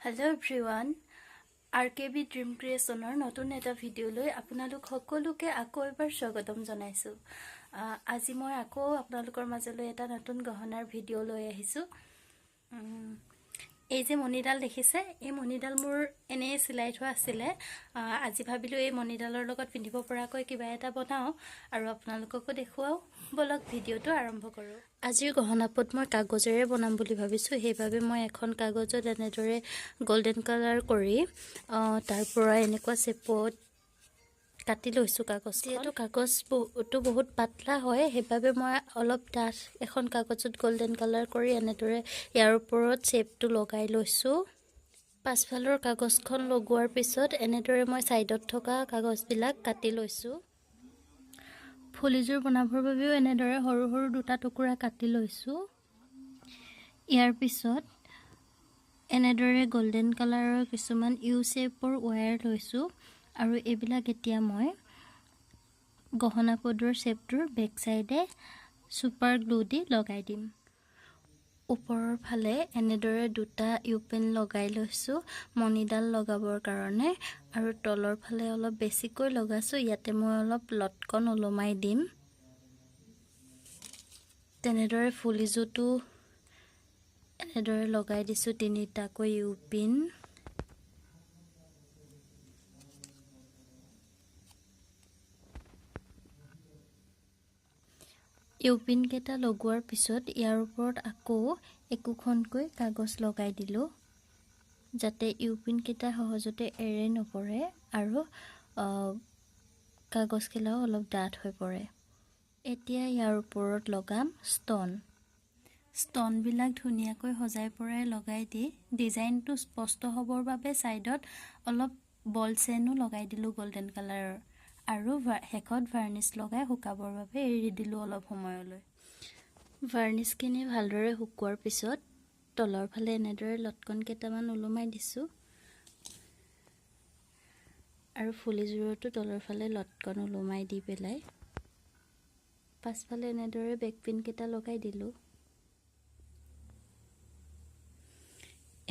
Hello everyone, RKB Dream Creationৰ নতুন এটা ভিডিঅ'লৈ আপোনালোক সকলোকে আকৌ এবাৰ স্বাগতম জনাইছো। আজি মই আকৌ আপোনালোকৰ মাজলৈ এটা নতুন গহনাৰ ভিডিঅ' লৈ আহিছো। এই যে মণিডাল দেখিছে, এই মণিডাল মোৰ এনে সিলাই থোৱা আছিল। আজি ভাবিলো এই মণিডালৰ লগত পিন্ধিব পৰাকৈ কিবা এটা বনাও আৰু আপোনালোককো দেখুৱাও। বলক ভিডিঅ'টো আৰম্ভ কৰো। আজিৰ গহনাপট মই কাগজেৰে বনাম বুলি ভাবিছো, সেইভাবে মই এখন কাগজত এনেদৰে গোল্ডেন কালাৰ কৰি তাৰ পৰা এনেকুৱা শেপত কাটি লৈছো কাগজ। যেহেতু কাগজটো বহুত পাতলা হয়, সেইভাবে মই অলপ ডাঠ এখন কাগজত গোল্ডেন কালাৰ কৰি এনেদৰে ইয়াৰ ওপৰত শেপটো লগাই লৈছো। পাছফালৰ কাগজখন লগোৱাৰ পিছত এনেদৰে মই সাইডত থকা কাগজবিলাক কাটি লৈছো। ফুলিযোৰ বনাবৰ বাবেও এনেদৰে সৰু সৰু দুটা টুকুৰা কাটি লৈছো। ইয়াৰ পিছত এনেদৰে গোল্ডেন কালাৰৰ কিছুমান ইউ শেপৰ ওয়্যাৰ লৈছো আৰু এইবিলাক এতিয়া মই গহনাপটৰ শেপটোৰ বেক সাইডে সুপাৰ গ্লু দি লগাই দিম। ওপৰৰ ফালে এনেদৰে দুটা ইউ পেন লগাই লৈছো মণিডাল লগাবৰ কাৰণে, আৰু তলৰ ফালে অলপ বেছিকৈ লগাইছো। ইয়াতে মই অলপ লটকন ওলমাই দিম। তেনেদৰে ফুলিযোৰটো এনেদৰে লগাই দিছো তিনিটাকৈ ইউ পিন। ইউ পিন কেইটা লগোৱাৰ পিছত ইয়াৰ ওপৰত আকৌ একোখনকৈ কাগজ লগাই দিলো, যাতে ইউ পিন কেইটা সহজতে এৰে নপৰে আৰু কাগজ কেইটাও অলপ ডাঠ হৈ পৰে। এতিয়া ইয়াৰ ওপৰত লগাম ষ্টন বিলাক ধুনীয়াকৈ সজাই পৰাই লগাই দি ডিজাইনটো স্পষ্ট হ'বৰ বাবে সাইডত অলপ বল চেনো লগাই দিলো গোল্ডেন কালাৰৰ, আৰু হেকত ভাৰ্নিশ লগাই শুকাবৰ বাবে এৰি দিলো অলপ সময়লৈ। ভাৰ্নিশখিনি ভালদৰে শুকুৱাৰ পিছত তলৰ ফালে এনেদৰে লটকন কেইটামান ওলমাই দিছো, আৰু ফুলিযোৰটো তলৰ ফালে লটকন ওলমাই দি পেলাই পাছফালে এনেদৰে বেক পিন কেইটা লগাই দিলো।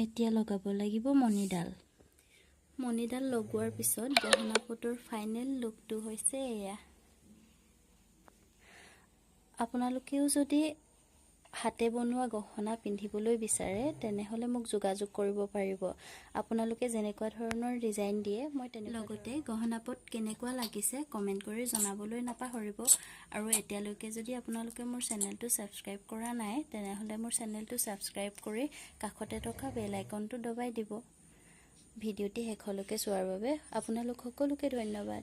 এতিয়া লগাব লাগিব মণিডাল লগোৱাৰ পিছত গহনাপটৰ ফাইনেল লুকটো হৈছে এয়া। আপোনালোকেও যদি হাতে বনোৱা গহনা পিন্ধিবলৈ বিচাৰে তেনেহলে মোক যোগাযোগ কৰিব পাৰিব। আপোনালোকে যেনেকুৱা ধৰণৰ ডিজাইন দিয়ে মই তেনেকুৱা। লগতে গহনাপট কেনেকুৱা লাগিছে কমেন্ট কৰি জনাবলৈ নাপাহৰিব। আৰু এতিয়ালৈকে যদি আপোনালোকে মোৰ চেনেলটো সাবস্ক্ৰাইব কৰা নাই তেনেহলে মোৰ চেনেলটো সাবস্ক্ৰাইব কৰি কাষতে থকা বেল আইকনটো দবাই দিব। ভিডিঅ'টি শেষলৈকে চোৱাৰ বাবে আপোনালোক সকলোকে ধন্যবাদ।